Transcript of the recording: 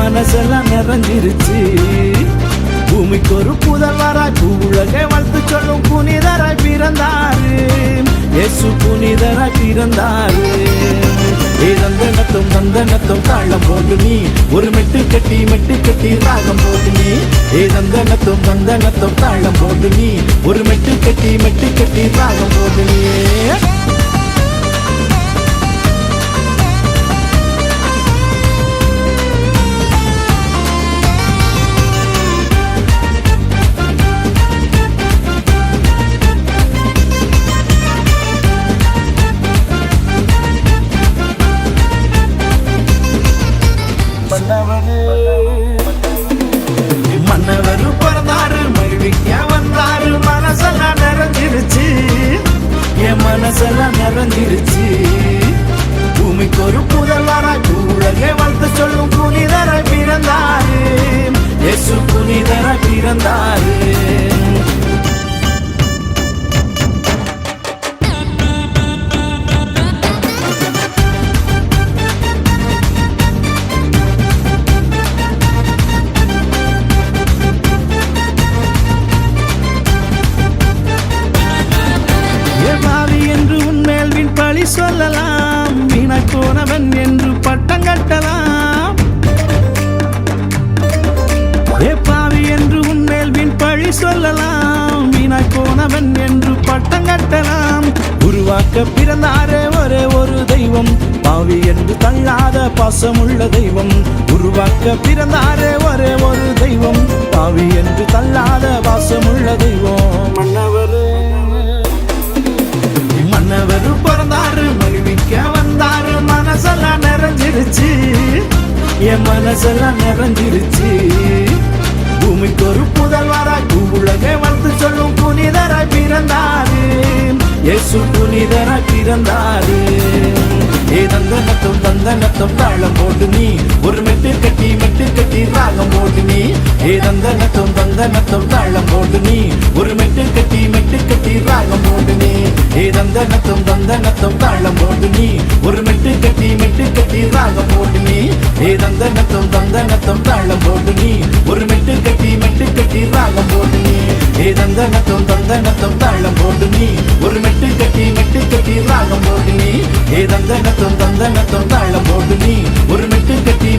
மனசெல்லாம் நிறைஞ்சிருச்சு. பூமிக்கு ஒரு புதல்வராய் பூவுலகை வாழ்த்து சொல்லும் புனிதராய் பிறந்தாரு. இயேசு புனிதராய் பிறந்தாரு. தந்தனத்தும் தந்தனத்தும் தாளம் போடு நீ ஒரு மெட்டு கட்டி ராகம் போடு நீ. தந்தனத்தும் தந்தனத்தும் தாளம் போடு நீ ஒரு மெட்டு கட்டி ராகம் போடு நீ. மன்னவர் பிறந்தாரு, மகிழ்விக்க வந்தாரு. மனசெல்லாம் நிறைஞ்சிருச்சு, என் மனசெல்லாம் நிறைஞ்சிருச்சு. பூமிக்கு ஒரு புதல்வராய் பூவுலகை வாழ்த்து சொல்லும் புனிதராய் பிறந்தாரு. இயேசு புனிதராய் பிறந்தாரு. சொல்லலாம் வீணாய் போனவன் என்று பட்டம் கட்டலாம். பாவி என்று உன்மேல் வீண் பழி சொல்லலாம். வீணாய் போனவன் என்று பட்டம் கட்டலாம். உருவாக்க பிறந்தாரே ஒரே ஒரு தெய்வம், பாவி என்று தள்ளாத பாசமுள்ள தெய்வம். உருவாக்க பிறந்தாரே ஒரே ஒரு தெய்வம், பாவி என்று தள்ளாத பாசமுள்ள தெய்வம். மன்னவர் பிறந்தாரு, மகிழ்விக்க வந்தாரு. மனசெல்லாம் நிறைஞ்சிருச்சு, என் மனசெல்லாம் நிறைஞ்சிருச்சு. பூமிக்கு ஒரு புதல்வராய் பூவுலகை வாழ்த்து சொல்லும் புனிதராய் பிறந்தாரு. இயேசு புனிதராய் பிறந்தாரு. தந்தனத்தும் தந்தனத்தும் தாளம் போடு நீ ஒரு மெட்டு கட்டி ராகம் போடு நீ. தந்தனத்தும் தந்தனத்தும் தாளம் போடு நீ ஒரு மெட்டு கட்டி ராகம் போடு நீ. தந்தனத்தும் தந்தனத்தும் தாளம் போடு நீ ஒரு மெட்டு கட்டி ராகம் போடு நீ. தந்தனத்தும் தந்தனத்தும் தாளம் போடு நீ ஒரு மெட்டு கட்டி ராகம் போடு நீ. தந்தனத்தும் தந்தனத்தும் தாளம் போடு நீ ஒரு மெட்டு கட்டி ராகம் போடு நீ. தந்தனத்தும் தந்தனத்தும் தாளம் போடு நீ ஒரு மெட்டு கட்டி